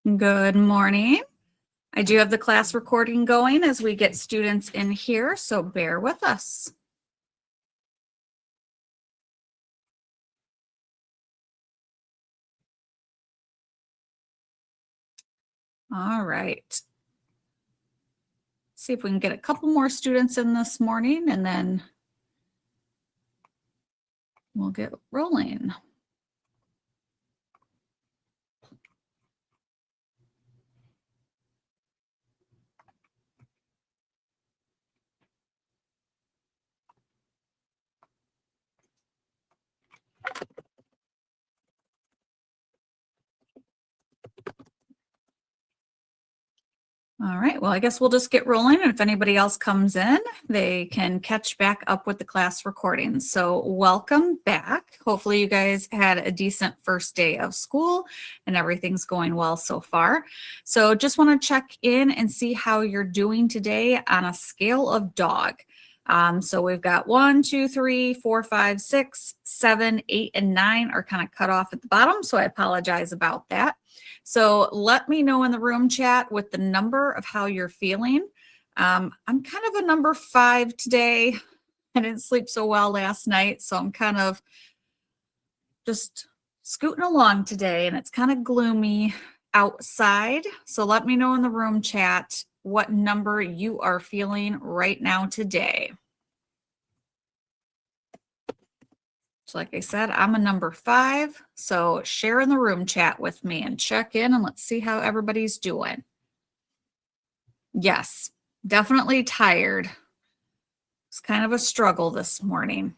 Good morning. I do have the class recording going as we get students in here, so bear with us. All right. See if we can get a couple more students in this morning and then we'll get rolling. All right, well, I guess we'll just get rolling. And if anybody else comes in, they can catch back up with the class recording. So welcome back. Hopefully you guys had a decent first day of school and everything's going well so far. So just want to check in and see how you're doing today on a scale of dog. So we've got 1, 2, 3, 4, 5, 6, 7, 8, and 9 are kind of cut off at the bottom. So I apologize about that. So let me know in the room chat with the number of how you're feeling. I'm kind of a number 5 today. I didn't sleep so well last night, so I'm kind of just scooting along today, and it's kind of gloomy outside. So let me know in the room chat what number you are feeling right now today. So like I said, I'm a number 5. So share in the room chat with me and check in and let's see how everybody's doing. Yes, definitely tired. It's kind of a struggle this morning.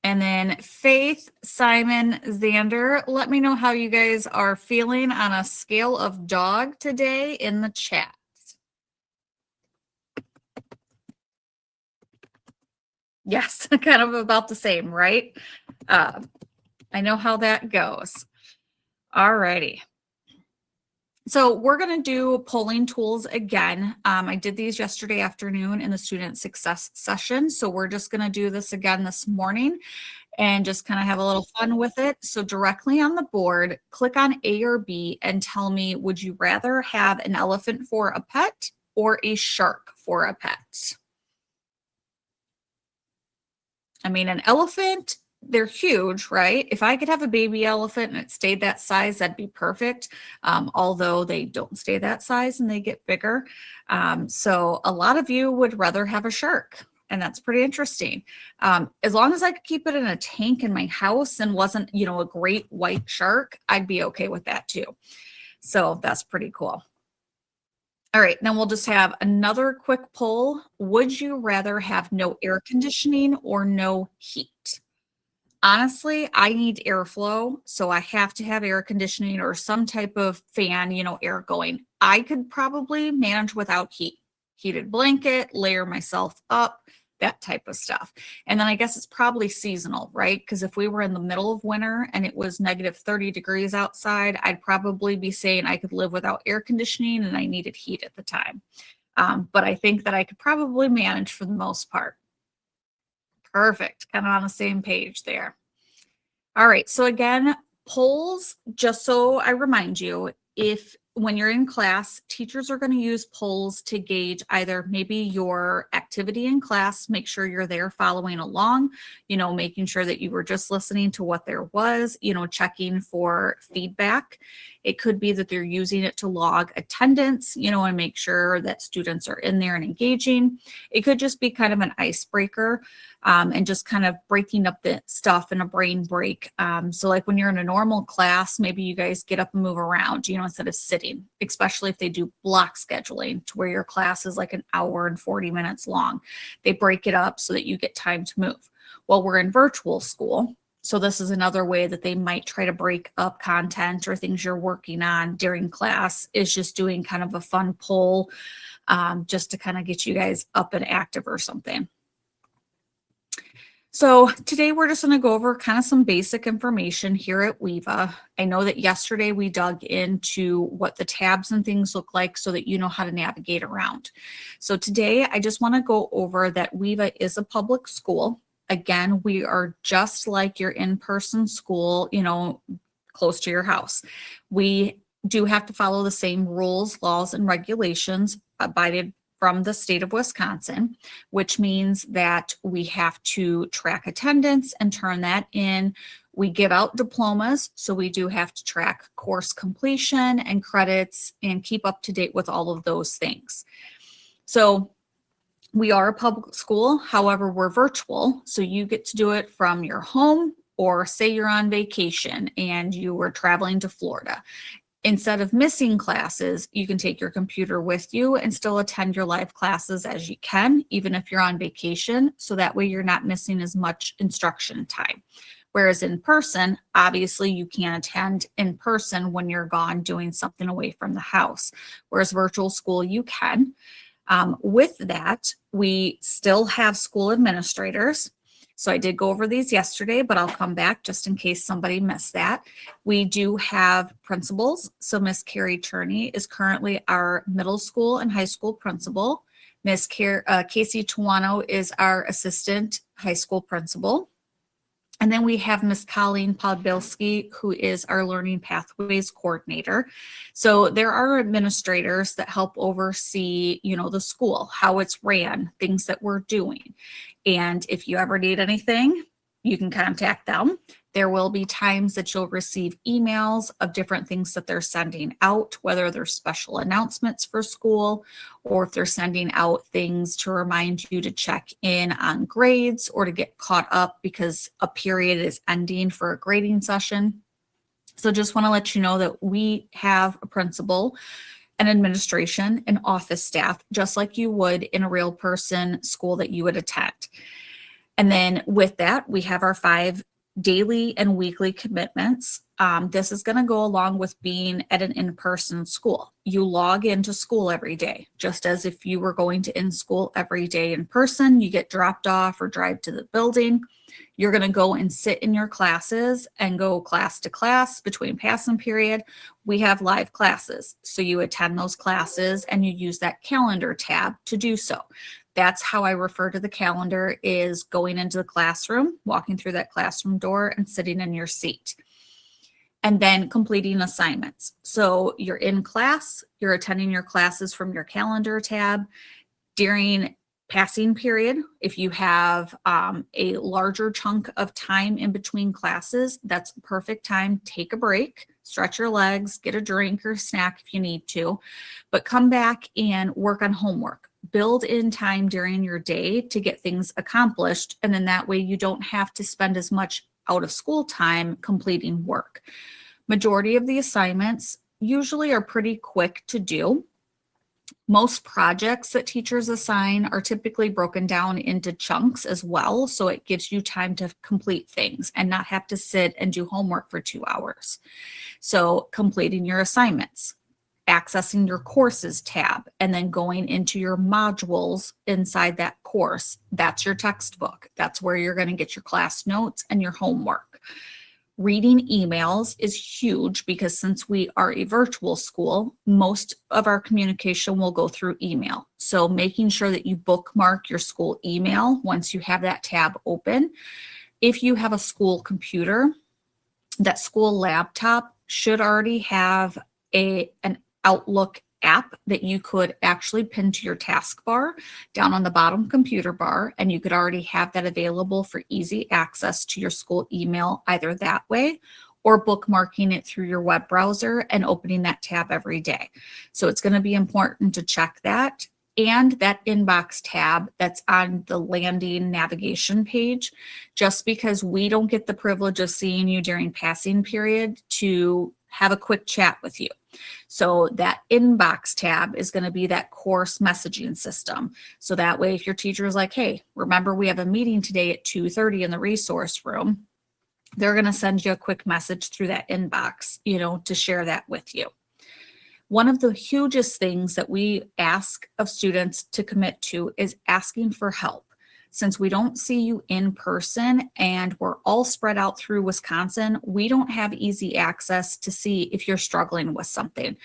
And then Faith, Simon, Xander, let me know how you guys are feeling on a scale of dog today in the chat. Yes, kind of about the same, right? I know how that goes. All righty. So we're going to do polling tools again. I did these yesterday afternoon in the student success session. So we're just going to do this again this morning and just kind of have a little fun with it. So directly on the board, click on A or B and tell me, would you rather have an elephant for a pet or a shark for a pet? I mean, an elephant, they're huge, right? If I could have a baby elephant and it stayed that size, that'd be perfect. Although they don't stay that size and they get bigger. So a lot of you would rather have a shark. And that's pretty interesting. As long as I could keep it in a tank in my house and wasn't, a great white shark, I'd be okay with that too. So that's pretty cool. All right, then we'll just have another quick poll. Would you rather have no air conditioning or no heat? Honestly, I need airflow, so I have to have air conditioning or some type of fan, air going. I could probably manage without heat. Heated blanket, layer myself up, that type of stuff. And then I guess it's probably seasonal, right? Because if we were in the middle of winter and it was negative 30 degrees outside, I'd probably be saying I could live without air conditioning and I needed heat at the time. But I think that I could probably manage for the most part. Perfect. Kind of on the same page there. All right. So again, polls, just so I remind you, if when you're in class, teachers are going to use polls to gauge either maybe your activity in class, make sure you're there following along, making sure that you were just listening to what there was, checking for feedback. It could be that they're using it to log attendance, and make sure that students are in there and engaging. It could just be kind of an icebreaker. And just kind of breaking up the stuff in a brain break. So like when you're in a normal class, maybe you guys get up and move around, instead of sitting, especially if they do block scheduling to where your class is like an hour and 40 minutes long. They break it up so that you get time to move. Well, we're in virtual school. So this is another way that they might try to break up content or things you're working on during class, is just doing kind of a fun poll just to kind of get you guys up and active or something. So today we're just going to go over kind of some basic information here at WEVA. I know that yesterday we dug into what the tabs and things look like so that you know how to navigate around. So today I just want to go over that WEVA is a public school. Again, we are just like your in-person school, close to your house. We do have to follow the same rules, laws, and regulations abided from the state of Wisconsin, which means that we have to track attendance and turn that in. We give out diplomas, so we do have to track course completion and credits and keep up to date with all of those things. So we are a public school, however, we're virtual, so you get to do it from your home, or say you're on vacation and you were traveling to Florida. Instead of missing classes, you can take your computer with you and still attend your live classes as you can, even if you're on vacation. So that way you're not missing as much instruction time. Whereas in person, obviously you can't attend in person when you're gone doing something away from the house. Whereas virtual school, you can. With that, we still have school administrators. So I did go over these yesterday, but I'll come back just in case somebody missed that. We do have principals. So Miss Carrie Turney is currently our middle school and high school principal. Miss Casey Tuano is our assistant high school principal. And then we have Miss Colleen Podbilski, who is our Learning Pathways coordinator. So there are administrators that help oversee, the school, how it's ran, things that we're doing. And if you ever need anything, you can contact them. There will be times that you'll receive emails of different things that they're sending out, whether they're special announcements for school, or if they're sending out things to remind you to check in on grades or to get caught up because a period is ending for a grading session. So just want to let you know that we have a principal, an administration, and office staff, just like you would in a real person school that you would attend. And then with that, we have our 5 daily and weekly commitments. This is going to go along with being at an in-person school. You log into school every day, just as if you were going to in school every day in person. You get dropped off or drive to the building. You're going to go and sit in your classes and go class to class between passing period. We have live classes, so you attend those classes and you use that calendar tab to do so. That's how I refer to the calendar, is going into the classroom, walking through that classroom door and sitting in your seat. And then completing assignments. So you're in class, you're attending your classes from your calendar tab. During passing period, if you have a larger chunk of time in between classes, that's the perfect time. Take a break, stretch your legs, get a drink or snack if you need to, but come back and work on homework. Build in time during your day to get things accomplished. And then that way you don't have to spend as much out of school time completing work. Majority of the assignments usually are pretty quick to do. Most projects that teachers assign are typically broken down into chunks as well. So it gives you time to complete things and not have to sit and do homework for 2 hours. So completing your assignments, accessing your courses tab, and then going into your modules inside that course. That's your textbook. That's where you're going to get your class notes and your homework. Reading emails is huge because since we are a virtual school, most of our communication will go through email. So making sure that you bookmark your school email once you have that tab open. If you have a school computer, that school laptop should already have an Outlook app that you could actually pin to your taskbar down on the bottom computer bar, and you could already have that available for easy access to your school email either that way or bookmarking it through your web browser and opening that tab every day. So it's going to be important to check that, and that inbox tab that's on the landing navigation page, just because we don't get the privilege of seeing you during passing period to have a quick chat with you. So that inbox tab is going to be that course messaging system. So that way, if your teacher is like, hey, remember we have a meeting today at 2:30 in the resource room, they're going to send you a quick message through that inbox, to share that with you. One of the hugest things that we ask of students to commit to is asking for help. Since we don't see you in person and we're all spread out through Wisconsin, we don't have easy access to see if you're struggling with something.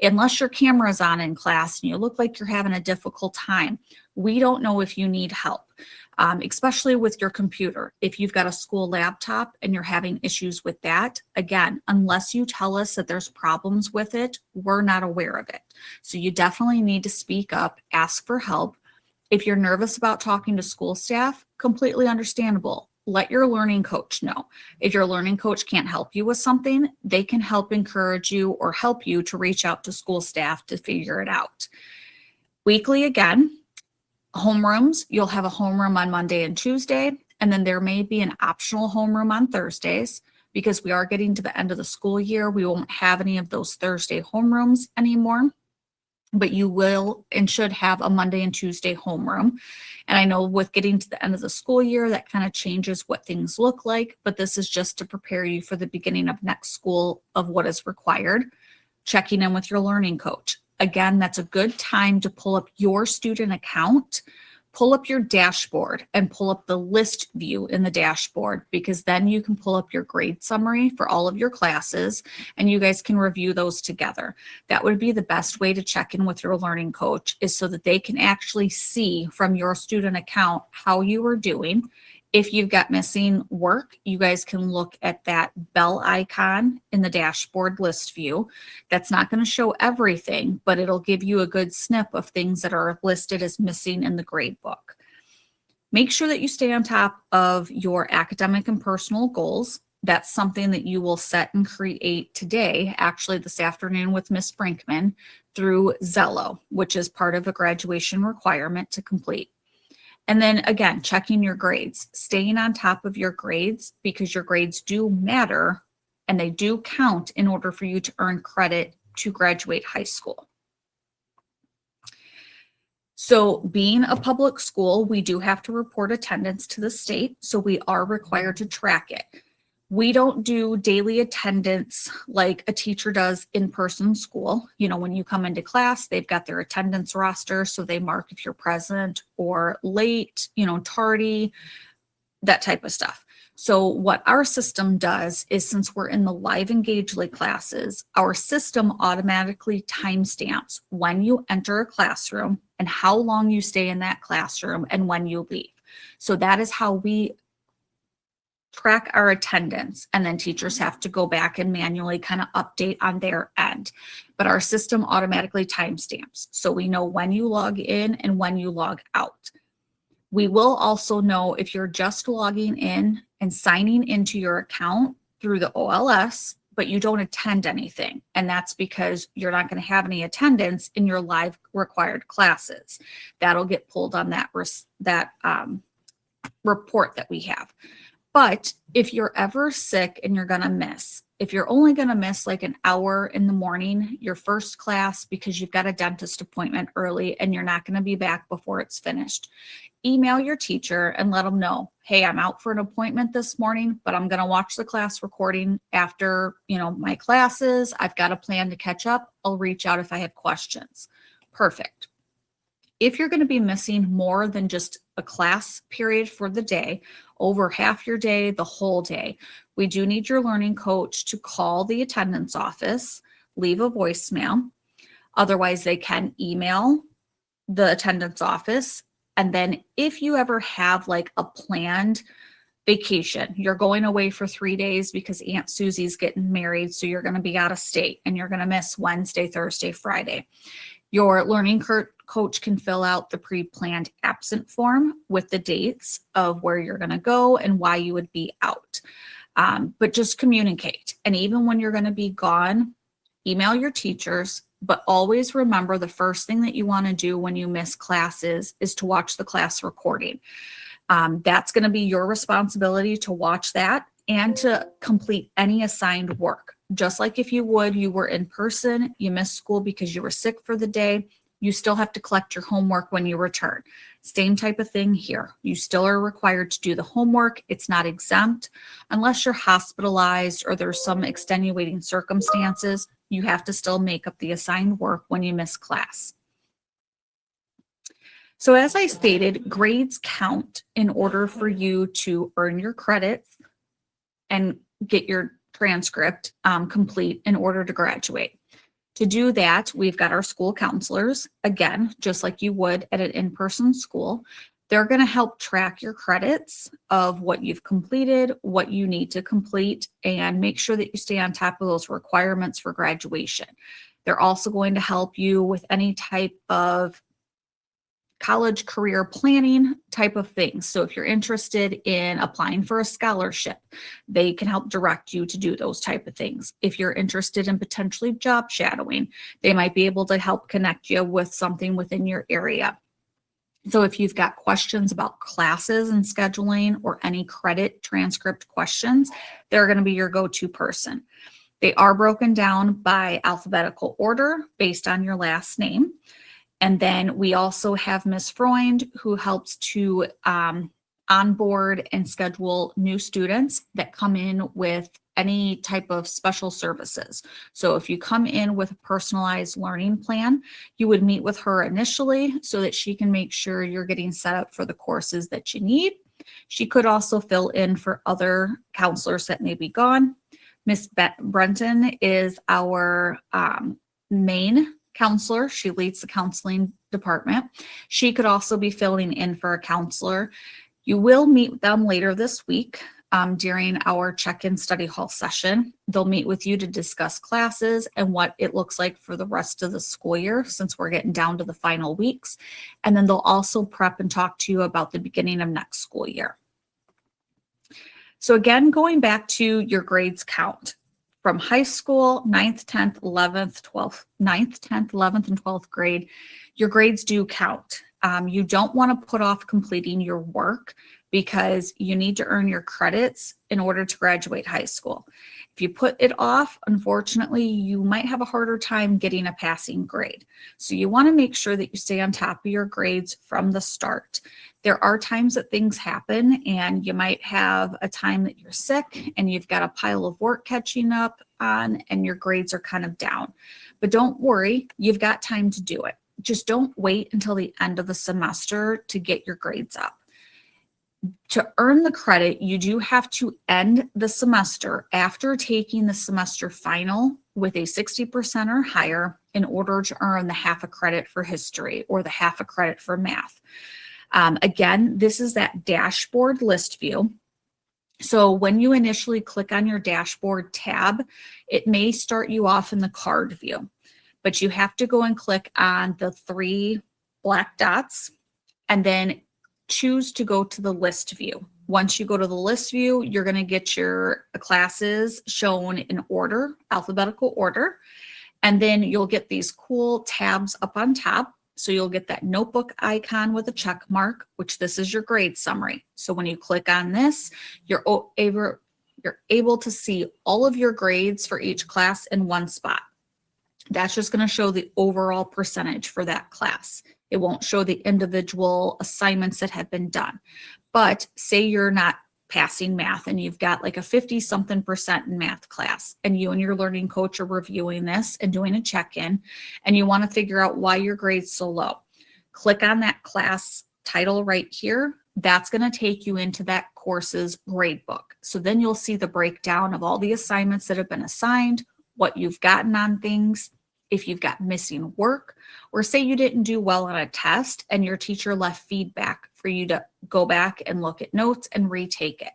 Unless your camera is on in class and you look like you're having a difficult time, we don't know if you need help. especially with your computer. If you've got a school laptop and you're having issues with that, again, unless you tell us that there's problems with it, we're not aware of it. So you definitely need to speak up, ask for help. If you're nervous about talking to school staff, completely understandable. Let your learning coach know. If your learning coach can't help you with something, they can help encourage you or help you to reach out to school staff to figure it out. Weekly, again, homerooms, you'll have a homeroom on Monday and Tuesday, and then there may be an optional homeroom on Thursdays. Because we are getting to the end of the school year, we won't have any of those Thursday homerooms anymore. But you will and should have a Monday and Tuesday homeroom. And I know with getting to the end of the school year, that kind of changes what things look like, but this is just to prepare you for the beginning of next school of what is required. Checking in with your learning coach. Again, that's a good time to pull up your student account, pull up your dashboard, and pull up the list view in the dashboard, because then you can pull up your grade summary for all of your classes and you guys can review those together. That would be the best way to check in with your learning coach, is so that they can actually see from your student account how you are doing. If you've got missing work, you guys can look at that bell icon in the dashboard list view. That's not going to show everything, but it'll give you a good snip of things that are listed as missing in the grade book. Make sure that you stay on top of your academic and personal goals. That's something that you will set and create today, actually this afternoon with Miss Brinkman, through Zello, which is part of a graduation requirement to complete. And then again, checking your grades, staying on top of your grades, because your grades do matter and they do count in order for you to earn credit to graduate high school. So being a public school, we do have to report attendance to the state, so we are required to track it. We don't do daily attendance like a teacher does in-person school. You know, when you come into class, they've got their attendance roster, so they mark if you're present or late, you know, tardy, that type of stuff. So what our system does is, since we're in the live Engagely classes, our system automatically timestamps when you enter a classroom and how long you stay in that classroom and when you leave. So that is how we track our attendance, and then teachers have to go back and manually kind of update on their end. But our system automatically timestamps, so we know when you log in and when you log out. We will also know if you're just logging in and signing into your account through the OLS, but you don't attend anything. And that's because you're not going to have any attendance in your live required classes. That'll get pulled on that report that we have. But if you're ever sick and you're going to miss, if you're only going to miss like an hour in the morning, your first class, because you've got a dentist appointment early and you're not going to be back before it's finished, email your teacher and let them know, hey, I'm out for an appointment this morning, but I'm going to watch the class recording after, you know, my classes. I've got a plan to catch up. I'll reach out if I have questions. Perfect. If you're going to be missing more than just a class period for the day, over half your day, the whole day, we do need your learning coach to call the attendance office, leave a voicemail. Otherwise, they can email the attendance office. And then if you ever have like a planned vacation, you're going away for 3 days because Aunt Susie's getting married, so you're going to be out of state and you're going to miss Wednesday, Thursday, Friday. Your learning coach can fill out the pre-planned absent form with the dates of where you're going to go and why you would be out. But just communicate. And even when you're going to be gone, email your teachers, but always remember the first thing that you want to do when you miss classes is to watch the class recording. That's going to be your responsibility to watch that and to complete any assigned work. Just like if you were in person, you missed school because you were sick for the day, you still have to collect your homework when you return. Same type of thing here. You still are required to do the homework. It's not exempt unless you're hospitalized or there's some extenuating circumstances. You have to still make up the assigned work when you miss class. So as I stated, grades count in order for you to earn your credits and get your transcript complete in order to graduate. To do that, we've got our school counselors, again, just like you would at an in-person school. They're going to help track your credits of what you've completed, what you need to complete, and make sure that you stay on top of those requirements for graduation. They're also going to help you with any type of college career planning type of things. So if you're interested in applying for a scholarship, they can help direct you to do those type of things. If you're interested in potentially job shadowing, they might be able to help connect you with something within your area. So if you've got questions about classes and scheduling or any credit transcript questions, they're going to be your go-to person. They are broken down by alphabetical order based on your last name. And then we also have Ms. Freund, who helps to onboard and schedule new students that come in with any type of special services. So if you come in with a personalized learning plan, you would meet with her initially so that she can make sure you're getting set up for the courses that you need. She could also fill in for other counselors that may be gone. Ms. Brenton is our main counselor. She leads the counseling department. She could also be filling in for a counselor. You will meet with them later this week during our check-in study hall session. They'll meet with you to discuss classes and what it looks like for the rest of the school year, since we're getting down to the final weeks. And then they'll also prep and talk to you about the beginning of next school year. So again, going back to your grades count. From high school, 9th, 10th, 11th, 12th, 9th, 10th, 11th, and 12th grade, your grades do count. You don't want to put off completing your work because you need to earn your credits in order to graduate high school. If you put it off, unfortunately, you might have a harder time getting a passing grade. So you want to make sure that you stay on top of your grades from the start. There are times that things happen and you might have a time that you're sick and you've got a pile of work catching up on and your grades are kind of down. But don't worry, you've got time to do it. Just don't wait until the end of the semester to get your grades up. To earn the credit, you do have to end the semester after taking the semester final with a 60% or higher in order to earn the half a credit for history or the half a credit for math. Again, this is that dashboard list view. So when you initially click on your dashboard tab, it may start you off in the card view, but you have to go and click on the 3 black dots and then choose to go to the list view. Once you go to the list view, you're going to get your classes shown in order, alphabetical order, and then you'll get these cool tabs up on top. So you'll get that notebook icon with a check mark, which this is your grade summary. So when you click on this, you're able to see all of your grades for each class in one spot. That's just going to show the overall percentage for that class. It won't show the individual assignments that have been done. But say you're not passing math and you've got like a 50-something% in math class and you and your learning coach are reviewing this and doing a check-in and you want to figure out why your grade's so low. Click on that class title right here. That's going to take you into that course's grade book. So then you'll see the breakdown of all the assignments that have been assigned, what you've gotten on things, if you've got missing work, or say you didn't do well on a test and your teacher left feedback for you to go back and look at notes and retake it.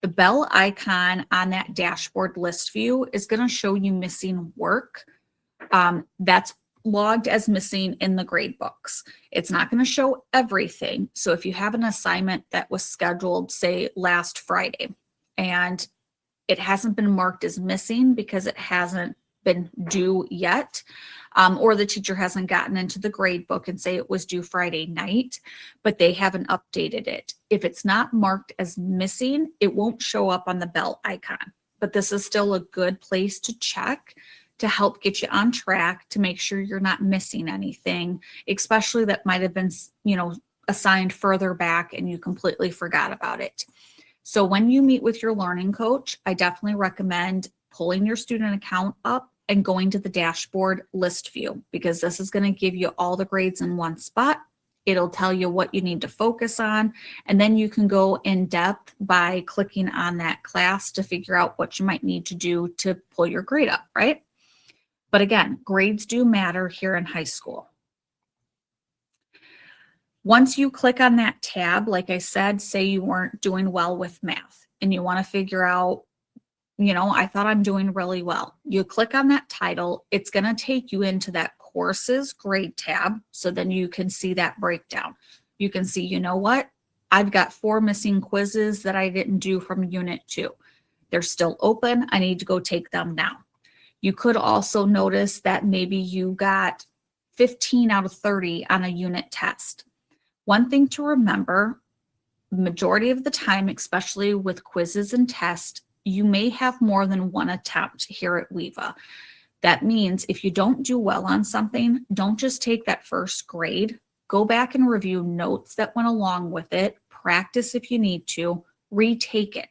The bell icon on that dashboard list view is going to show you missing work. That's logged as missing in the grade books. It's not going to show everything. So if you have an assignment that was scheduled, say last Friday, and it hasn't been marked as missing because it hasn't been due yet, or the teacher hasn't gotten into the grade book and say it was due Friday night, but they haven't updated it. If it's not marked as missing, it won't show up on the bell icon, but this is still a good place to check to help get you on track to make sure you're not missing anything, especially that might have been, assigned further back and you completely forgot about it. So when you meet with your learning coach, I definitely recommend pulling your student account up and going to the dashboard list view, because this is going to give you all the grades in one spot. It'll tell you what you need to focus on, and then you can go in depth by clicking on that class to figure out what you might need to do to pull your grade up, right? But again, grades do matter here in high school. Once you click on that tab, like I said, say you weren't doing well with math and you want to figure out, I thought I'm doing really well. You click on that title, it's going to take you into that courses grade tab. So then you can see that breakdown. You can see, you know what? I've got 4 missing quizzes that I didn't do from unit 2. They're still open. I need to go take them now. You could also notice that maybe you got 15 out of 30 on a unit test. One thing to remember, the majority of the time, especially with quizzes and tests, you may have more than one attempt here at WEVA. That means if you don't do well on something, don't just take that first grade. Go back and review notes that went along with it. Practice if you need to. Retake it.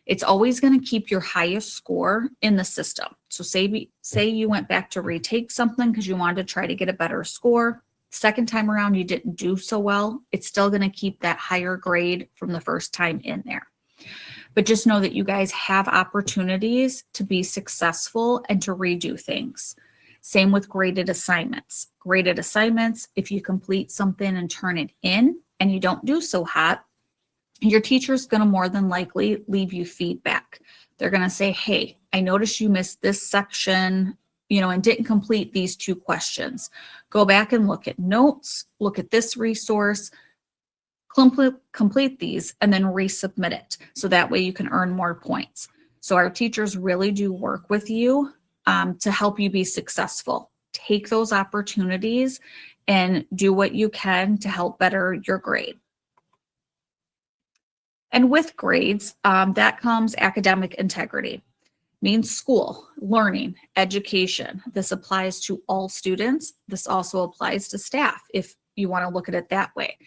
It's always going to keep your highest score in the system. So say you went back to retake something because you wanted to try to get a better score. Second time around, you didn't do so well. It's still going to keep that higher grade from the first time in there. But just know that you guys have opportunities to be successful and to redo things. Same with graded assignments. Graded assignments, if you complete something and turn it in and you don't do so hot, your teacher's going to more than likely leave you feedback. They're going to say, hey, I noticed you missed this section, and didn't complete these 2 questions. Go back and look at notes, look at this resource, complete these, and then resubmit it. So that way you can earn more points. So our teachers really do work with you to help you be successful. Take those opportunities and do what you can to help better your grade. And with grades, that comes academic integrity. Means school, learning, education. This applies to all students. This also applies to staff if you want to look at it that way.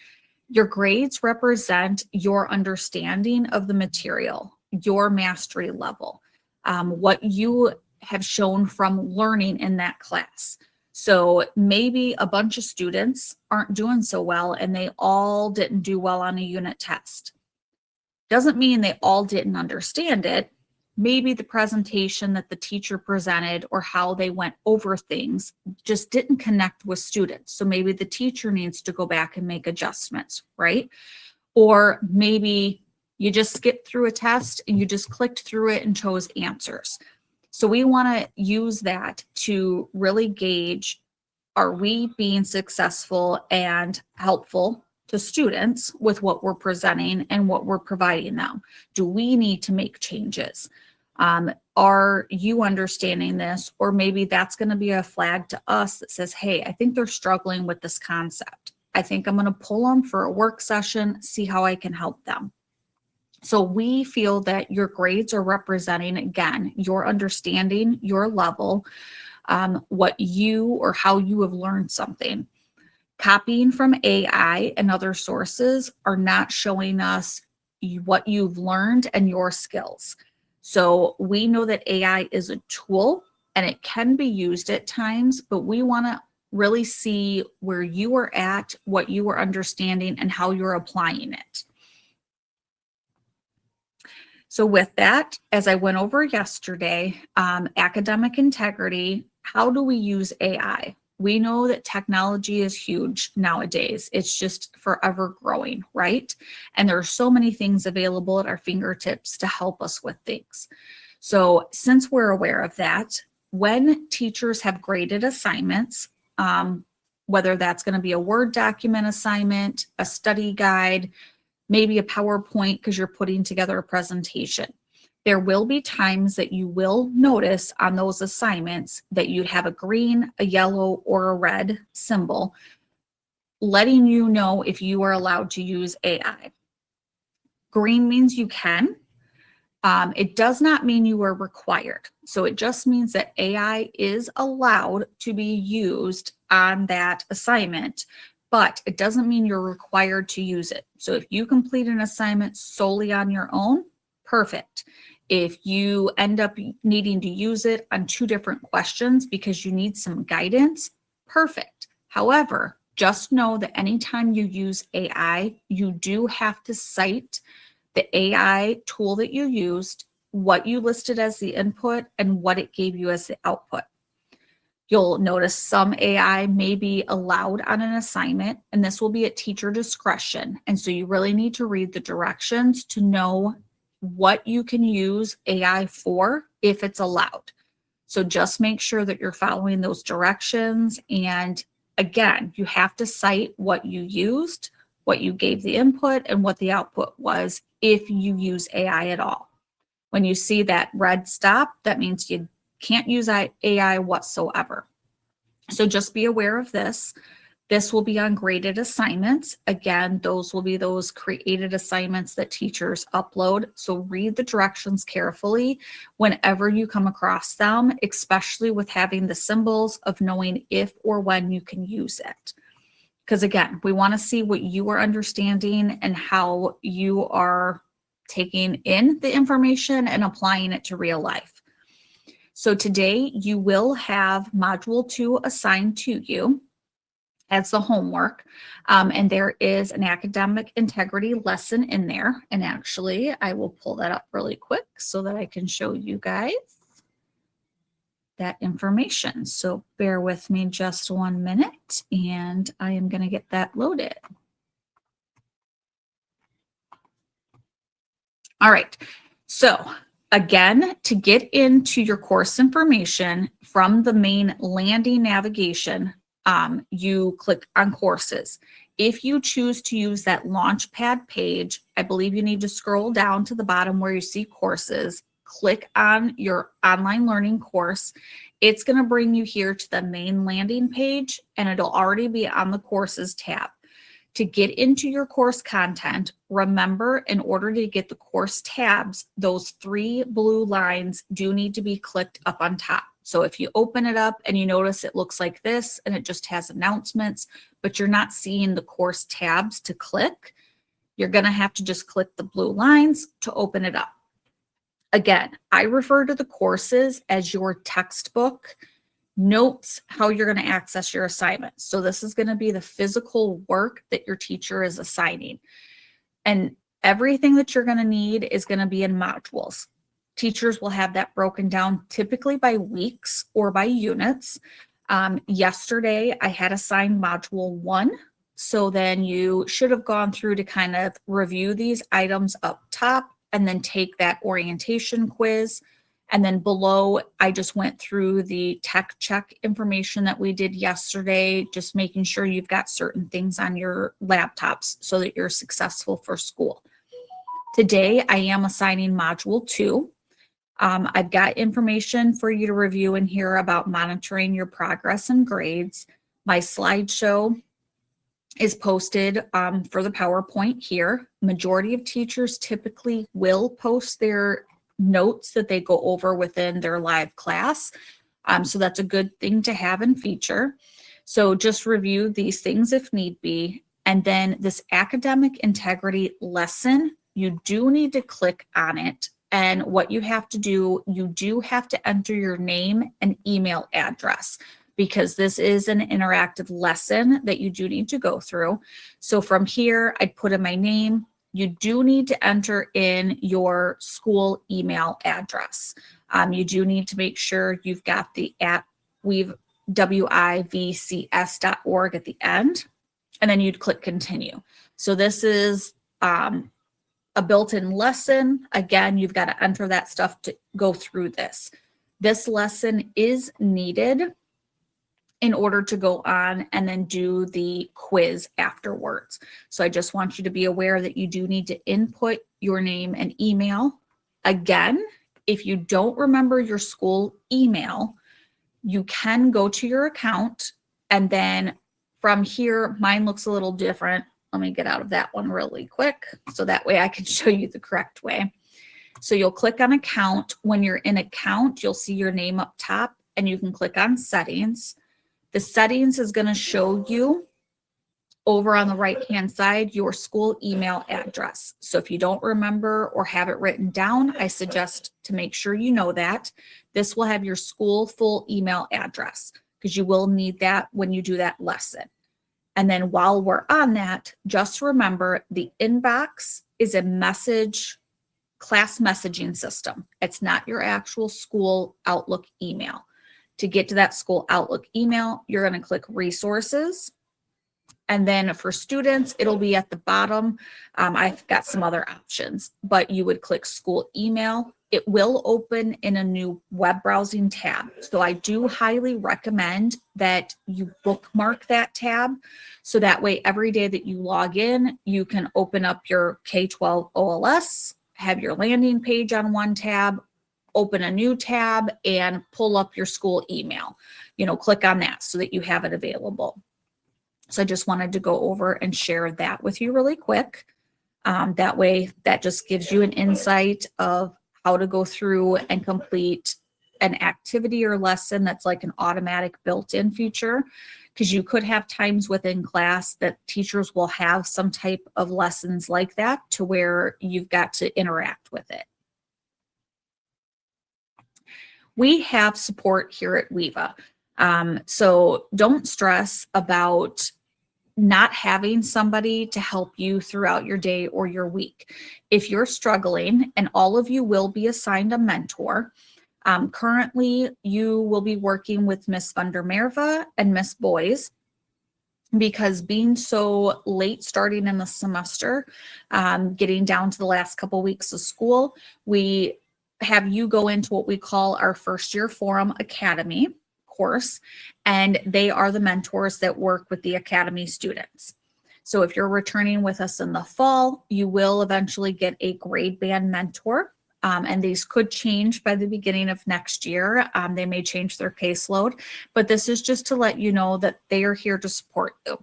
Your grades represent your understanding of the material, your mastery level, what you have shown from learning in that class. So maybe a bunch of students aren't doing so well and they all didn't do well on a unit test. Doesn't mean they all didn't understand it. Maybe the presentation that the teacher presented or how they went over things just didn't connect with students. So maybe the teacher needs to go back and make adjustments, right? Or maybe you just skipped through a test and you just clicked through it and chose answers. So we want to use that to really gauge, are we being successful and helpful to students with what we're presenting and what we're providing them? Do we need to make changes? Are you understanding this? Or maybe that's going to be a flag to us that says, hey, I think they're struggling with this concept. I think I'm going to pull them for a work session, see how I can help them. So we feel that your grades are representing, again, your understanding, your level, what you or how you have learned something. Copying from AI and other sources are not showing us what you've learned and your skills. So we know that AI is a tool and it can be used at times, but we want to really see where you are at, what you are understanding, and how you're applying it. So with that, as I went over yesterday, academic integrity, how do we use AI? We know that technology is huge nowadays. It's just forever growing, right? And there are so many things available at our fingertips to help us with things. So since we're aware of that, when teachers have graded assignments, whether that's going to be a Word document assignment, a study guide, maybe a PowerPoint because you're putting together a presentation, there will be times that you will notice on those assignments that you have a green, a yellow, or a red symbol, letting you know if you are allowed to use AI. Green means you can. It does not mean you are required. So it just means that AI is allowed to be used on that assignment, but it doesn't mean you're required to use it. So if you complete an assignment solely on your own, perfect. If you end up needing to use it on 2 different questions because you need some guidance, perfect. However, just know that anytime you use AI, you do have to cite the AI tool that you used, what you listed as the input, and what it gave you as the output. You'll notice some AI may be allowed on an assignment, and this will be at teacher discretion. And so you really need to read the directions to know what you can use AI for if it's allowed. So just make sure that you're following those directions. And again, you have to cite what you used, what you gave the input, and what the output was if you use AI at all. When you see that red stop, that means you can't use AI whatsoever. So just be aware of this. This will be on graded assignments. Again, those will be those created assignments that teachers upload. So read the directions carefully whenever you come across them, especially with having the symbols of knowing if or when you can use it. Because again, we want to see what you are understanding and how you are taking in the information and applying it to real life. So today you will have Module 2 assigned to you as the homework, and there is an academic integrity lesson in there. And actually, I will pull that up really quick so that I can show you guys that information. So bear with me just 1 minute, and I am going to get that loaded. All right, so again, to get into your course information from the main landing navigation, you click on courses. If you choose to use that Launchpad page, I believe you need to scroll down to the bottom where you see courses, click on your online learning course. It's going to bring you here to the main landing page, and it'll already be on the courses tab. To get into your course content, remember, in order to get the course tabs, those 3 blue lines do need to be clicked up on top. So if you open it up and you notice it looks like this and it just has announcements, but you're not seeing the course tabs to click, you're going to have to just click the blue lines to open it up. Again, I refer to the courses as your textbook notes how you're going to access your assignments. So this is going to be the physical work that your teacher is assigning. And everything that you're going to need is going to be in modules. Teachers will have that broken down typically by weeks or by units. Yesterday, I had assigned module 1. So then you should have gone through to kind of review these items up top and then take that orientation quiz. And then below, I just went through the tech check information that we did yesterday, just making sure you've got certain things on your laptops so that you're successful for school. Today, I am assigning module 2. I've got information for you to review in here about monitoring your progress and grades. My slideshow is posted for the PowerPoint here. Majority of teachers typically will post their notes that they go over within their live class. So that's a good thing to have and feature. So just review these things if need be. And then this academic integrity lesson, you do need to click on it. And what you have to do, you do have to enter your name and email address, because this is an interactive lesson that you do need to go through. So from here, I'd put in my name. You do need to enter in your school email address. You do need to make sure you've got the wivcs.org at the end, and then you'd click continue. So this is a built-in lesson. Again, you've got to enter that stuff to go through this. This lesson is needed in order to go on and then do the quiz afterwards. So I just want you to be aware that you do need to input your name and email. Again, if you don't remember your school email, you can go to your account, and then from here, mine looks a little different. Let me get out of that one really quick so that way I can show you the correct way. So you'll click on account. When you're in account, you'll see your name up top, and you can click on settings. The settings is going to show you over on the right-hand side your school email address. So if you don't remember or have it written down, I suggest to make sure you know that. This will have your school full email address, because you will need that when you do that lesson. And then while we're on that, just remember the inbox is a class messaging system. It's not your actual school Outlook email. To get to that school Outlook email, you're going to click resources. And then for students, it'll be at the bottom. I've got some other options, but you would click school email. It will open in a new web browsing tab. So I do highly recommend that you bookmark that tab. So that way, every day that you log in, you can open up your K-12 OLS, have your landing page on one tab, open a new tab, and pull up your school email. Click on that so that you have it available. So I just wanted to go over and share that with you really quick. That way, that just gives you an insight of how to go through and complete an activity or lesson that's like an automatic built-in feature, because you could have times within class that teachers will have some type of lessons like that to where you've got to interact with it. We have support here at WEVA. So don't stress about not having somebody to help you throughout your day or your week. If you're struggling, and all of you will be assigned a mentor, currently you will be working with Miss van der Merwe and Miss Boys, because being so late starting in the semester, getting down to the last couple weeks of school, we have you go into what we call our first year forum academy course, and they are the mentors that work with the academy students. So if you're returning with us in the fall, you will eventually get a grade band mentor, and these could change by the beginning of next year. They may change their caseload, but this is just to let you know that they are here to support you.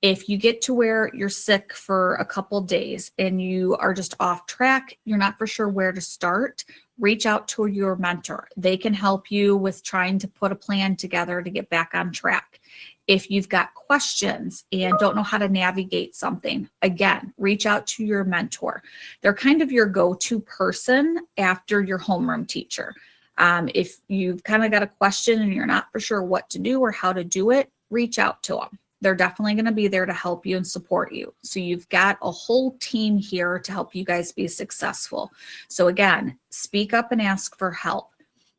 If you get to where you're sick for a couple days and you are just off track, you're not for sure where to start, reach out to your mentor. They can help you with trying to put a plan together to get back on track. If you've got questions and don't know how to navigate something, again, reach out to your mentor. They're kind of your go-to person after your homeroom teacher. If you've kind of got a question and you're not for sure what to do or how to do it, reach out to them. They're definitely going to be there to help you and support you. So you've got a whole team here to help you guys be successful. So again, speak up and ask for help.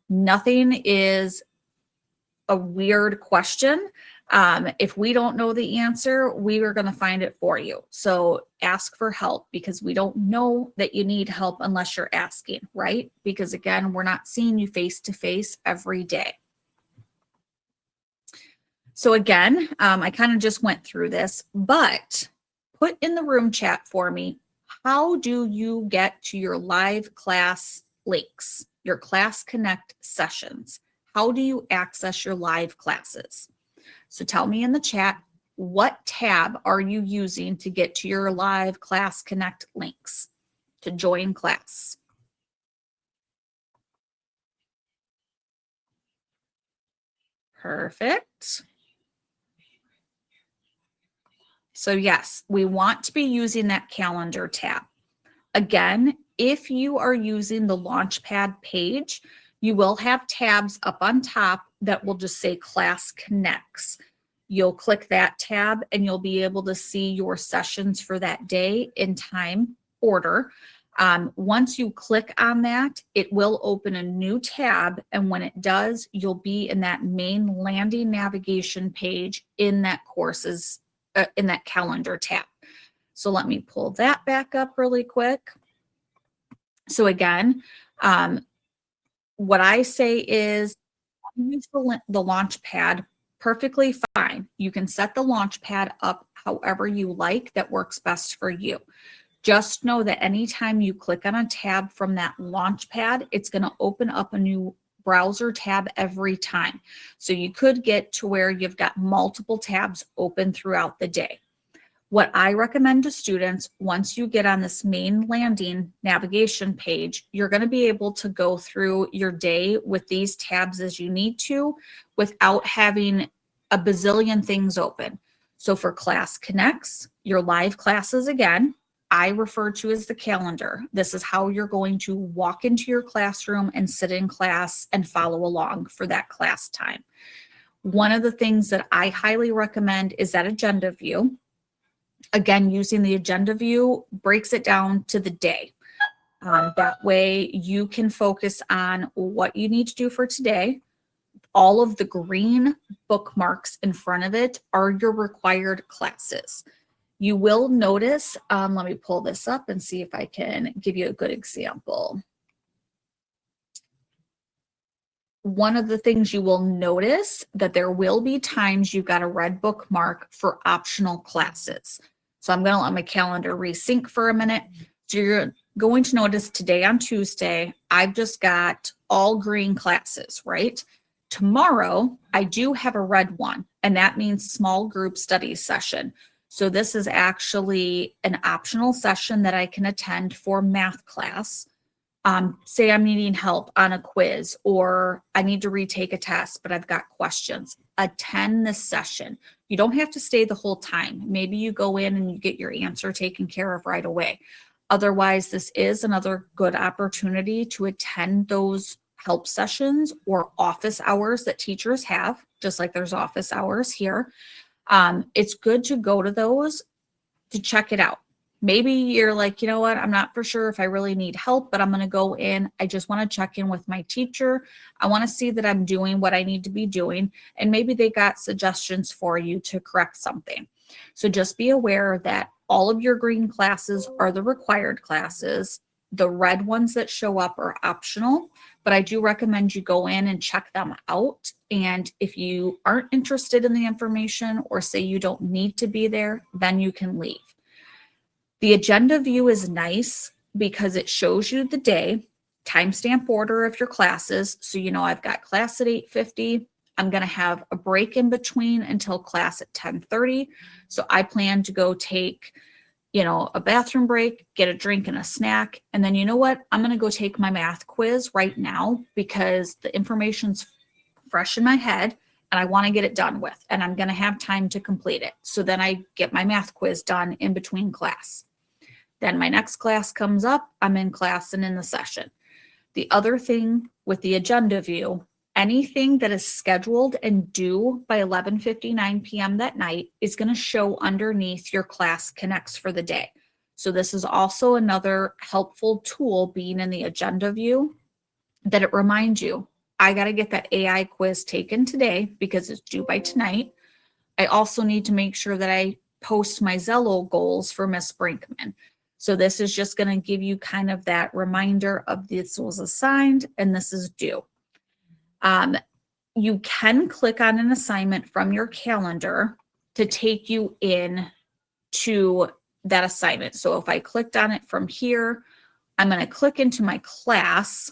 Nothing is a weird question. If we don't know the answer, we are going to find it for you. So ask for help, because we don't know that you need help unless you're asking, right? Because again, we're not seeing you face to face every day. So again, I kind of just went through this, but put in the room chat for me, how do you get to your live class links, your Class Connect sessions? How do you access your live classes? So tell me in the chat, what tab are you using to get to your live Class Connect links to join class? Perfect. So yes, we want to be using that calendar tab. Again, if you are using the Launchpad page, you will have tabs up on top that will just say Class Connects. You'll click that tab and you'll be able to see your sessions for that day in time order. Once you click on that, it will open a new tab. And when it does, you'll be in that main landing navigation page in that courses in that calendar tab. So let me pull that back up really quick. So again, what I say is use the Launchpad perfectly fine. You can set the Launchpad up however you like that works best for you. Just know that anytime you click on a tab from that Launchpad, it's going to open up a new browser tab every time. So you could get to where you've got multiple tabs open throughout the day. What I recommend to students, once you get on this main landing navigation page, you're going to be able to go through your day with these tabs as you need to without having a bazillion things open. So for Class Connects, your live classes again, I refer to as the calendar. This is how you're going to walk into your classroom and sit in class and follow along for that class time. One of the things that I highly recommend is that agenda view. Again, using the agenda view breaks it down to the day. That way you can focus on what you need to do for today. all of the green bookmarks in front of it are your required classes. You will notice, let me pull this up and see if I can give you a good example. One of the things you will notice that there will be times you've got a red bookmark for optional classes. So I'm going to let my calendar resync for a minute. So you're going to notice today on Tuesday, I've just got all green classes, right? Tomorrow, I do have a red one, and that means small group study session. So this is actually an optional session that I can attend for math class. Say I'm needing help on a quiz, or I need to retake a test, but I've got questions. Attend this session. You don't have to stay the whole time. Maybe you go in and you get your answer taken care of right away. Otherwise, this is another good opportunity to attend those help sessions or office hours that teachers have, just like there's office hours here. It's good to go to those to check it out. Maybe you're like, you know what, I'm not for sure if I really need help, but I'm going to go in. I just want to check in with my teacher. I want to see that I'm doing what I need to be doing. And maybe they got suggestions for you to correct something. So just be aware that all of your green classes are the required classes. The red ones that show up are optional, but I do recommend you go in and check them out. And if you aren't interested in the information or say you don't need to be there, then you can leave. The agenda view is nice because it shows you the day, timestamp order of your classes. So, you know, I've got class at 8:50. I'm going to have a break in between until class at 10:30. So I plan to go take, you know, a bathroom break, get a drink and a snack. And then, you know what? I'm going to go take my math quiz right now because the information's fresh in my head and I want to get it done with, and I'm going to have time to complete it. So then I get my math quiz done in between class. Then my next class comes up, I'm in class and in the session. The other thing with the agenda view, anything that is scheduled and due by 11:59 p.m. that night is going to show underneath your class connects for the day. So this is also another helpful tool being in the agenda view, that it reminds you, I got to get that AI quiz taken today because it's due by tonight. I also need to make sure that I post my Zello goals for Miss Brinkman. So this is just going to give you kind of that reminder of this was assigned and this is due. You can click on an assignment from your calendar to take you in to that assignment. So if I clicked on it from here, I'm going to click into my class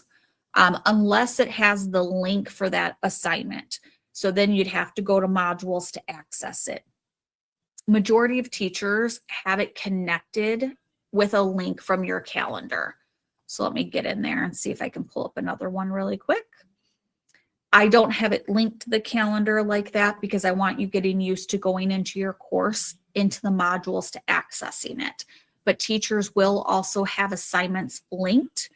unless it has the link for that assignment. So then you'd have to go to modules to access it. Majority of teachers have it connected with a link from your calendar. So let me get in there and see if I can pull up another one really quick. I don't have it linked to the calendar like that because I want you getting used to going into your course, into the modules to accessing it. But teachers will also have assignments linked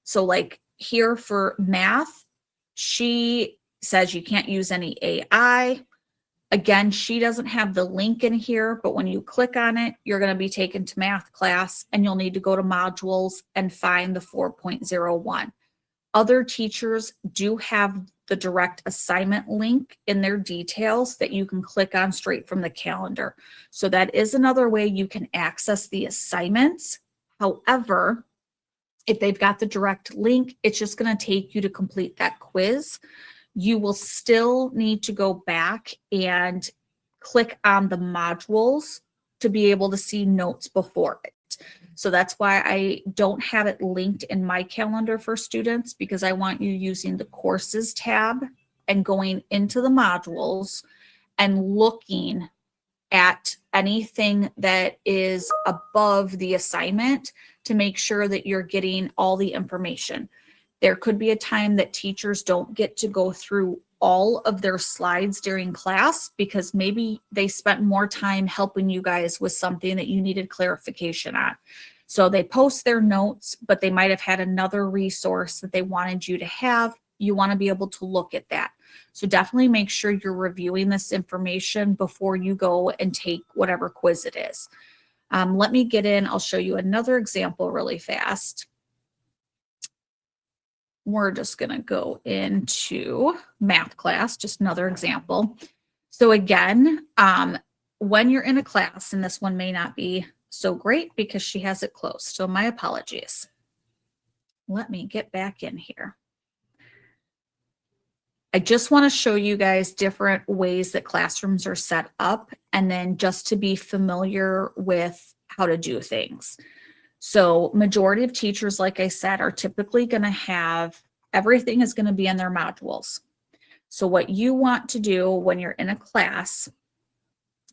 so like here for math, she says you can't use any AI. Again, she doesn't have the link in here, but when you click on it, you're going to be taken to math class and you'll need to go to modules and find the 4.01. Other teachers do have the direct assignment link in their details that you can click on straight from the calendar. So that is another way you can access the assignments. However, if they've got the direct link, it's just going to take you to complete that quiz. You will still need to go back and click on the modules to be able to see notes before it. So that's why I don't have it linked in my calendar for students, because I want you using the courses tab and going into the modules and looking at anything that is above the assignment to make sure that you're getting all the information. There could be a time that teachers don't get to go through all of their slides during class because maybe they spent more time helping you guys with something that you needed clarification on. So they post their notes, but they might have had another resource that they wanted you to have. You want to be able to look at that. So definitely make sure you're reviewing this information before you go and take whatever quiz it is. Let me get in. I'll show you another example really fast. we're just going to go into math class, just another example. So again, when you're in a class, and this one may not be so great because she has it closed. So my apologies. Let me get back in here. I just want to show you guys different ways that classrooms are set up, and then just to be familiar with how to do things. So majority of teachers, like I said, are typically going to have everything is going to be in their modules. So what you want to do when you're in a class,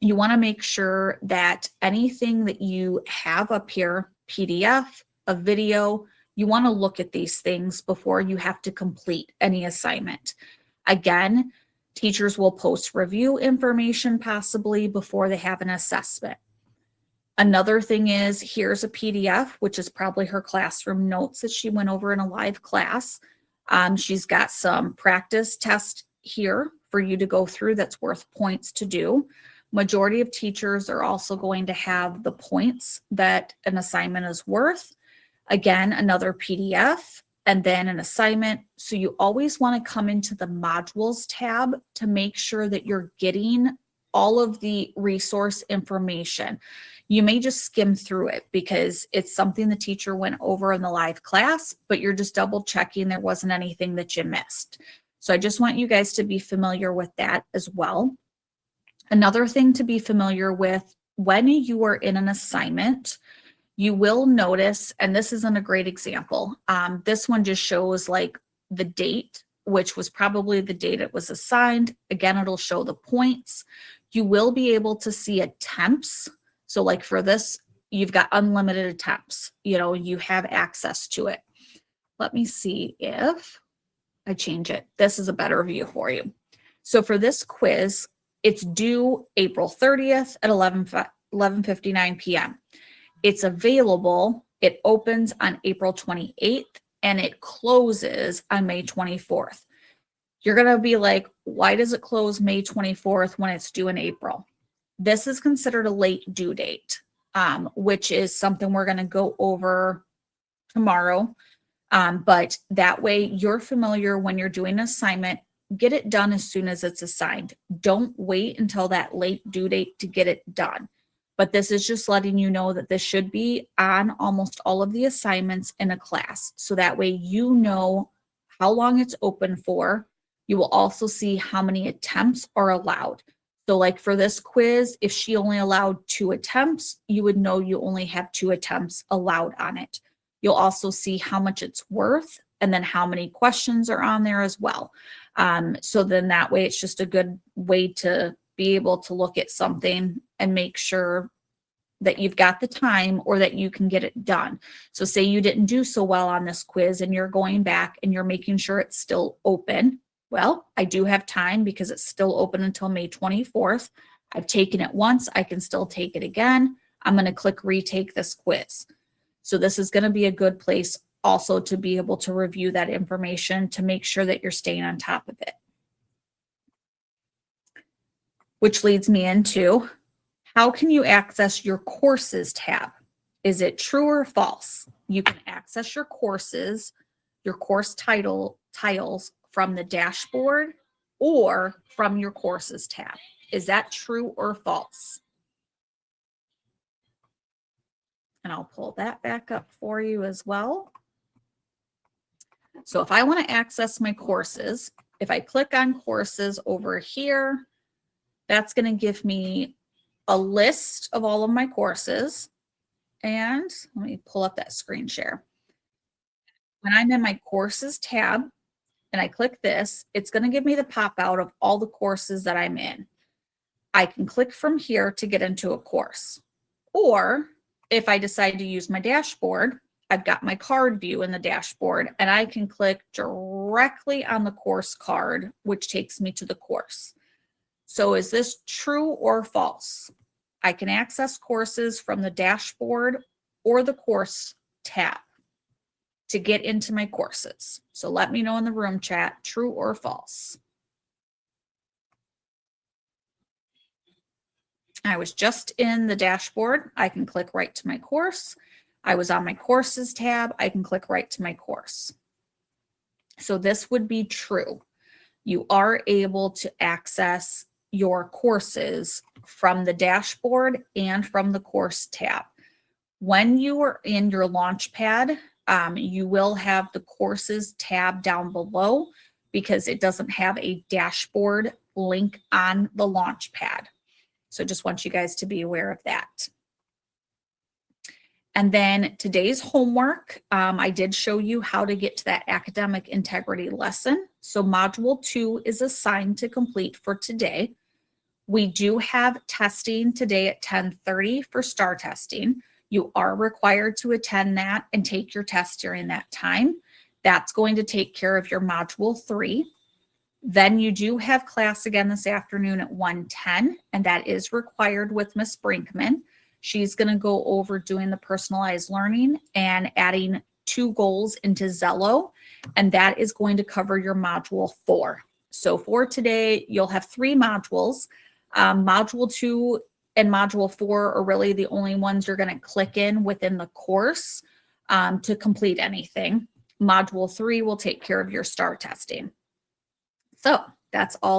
you want to make sure that anything that you have up here, PDF, a video, you want to look at these things before you have to complete any assignment. Again, teachers will post review information possibly before they have an assessment. Another thing is, here's a PDF, which is probably her classroom notes that she went over in a live class. She's got some practice tests here for you to go through that's worth points to do. Majority of teachers are also going to have the points that an assignment is worth. Again, another PDF and then an assignment. So you always want to come into the modules tab to make sure that you're getting all of the resource information. You may just skim through it because it's something the teacher went over in the live class, but you're just double checking there wasn't anything that you missed. So I just want you guys to be familiar with that as well. Another thing to be familiar with, when you are in an assignment, you will notice, and this isn't a great example. This one just shows like the date, which was probably the date it was assigned. Again, it'll show the points. You will be able to see attempts. So like for this, you've got unlimited attempts, you have access to it. Let me see if I change it. This is a better view for you. So for this quiz, it's due April 30th at 11:59 p.m. It's available. It opens on April 28th and it closes on May 24th. You're going to be like, why does it close May 24th when it's due in April? This is considered a late due date, which is something we're going to go over tomorrow. But that way you're familiar when you're doing an assignment, get it done as soon as it's assigned. Don't wait until that late due date to get it done. But this is just letting you know that this should be on almost all of the assignments in a class. So that way you know how long it's open for. You will also see how many attempts are allowed. So like for this quiz, if she only allowed 2 attempts, you would know you only have 2 attempts allowed on it. You'll also see how much it's worth and then how many questions are on there as well. So then that way it's just a good way to be able to look at something and make sure that you've got the time or that you can get it done. So say you didn't do so well on this quiz and you're going back and you're making sure it's still open. Well, I do have time because it's still open until May 24th. I've taken it once, I can still take it again. I'm going to click retake this quiz. So this is going to be a good place also to be able to review that information to make sure that you're staying on top of it. Which leads me into, how can you access your courses tab? Is it true or false? You can access your courses, your course titles from the dashboard or from your courses tab. Is that true or false? And I'll pull that back up for you as well. So if I want to access my courses, if I click on courses over here, that's going to give me a list of all of my courses. And let me pull up that screen share. When I'm in my courses tab and I click this, it's going to give me the pop out of all the courses that I'm in. I can click from here to get into a course. Or if I decide to use my dashboard, I've got my card view in the dashboard and I can click directly on the course card, which takes me to the course. So is this true or false? I can access courses from the dashboard or the course tab to get into my courses. So let me know in the room chat, true or false. I was just in the dashboard. I can click right to my course. I was on my courses tab. I can click right to my course. So this would be true. You are able to access your courses from the dashboard and from the course tab. When you are in your Launchpad, you will have the courses tab down below because it doesn't have a dashboard link on the Launchpad. So just want you guys to be aware of that. And then today's homework, I did show you how to get to that academic integrity lesson. So module 2 is assigned to complete for today. We do have testing today at 10:30 for STAR testing. You are required to attend that and take your test during that time. That's going to take care of your module 3. Then you do have class again this afternoon at 1:10, and that is required with Miss Brinkman. She's going to go over doing the personalized learning and adding 2 goals into Zello, and that is going to cover your module 4. So for today, you'll have 3 modules. Module 2 and module 4 are really the only ones you're going to click in within the course to complete anything. Module 3 will take care of your STAR testing. So that's all.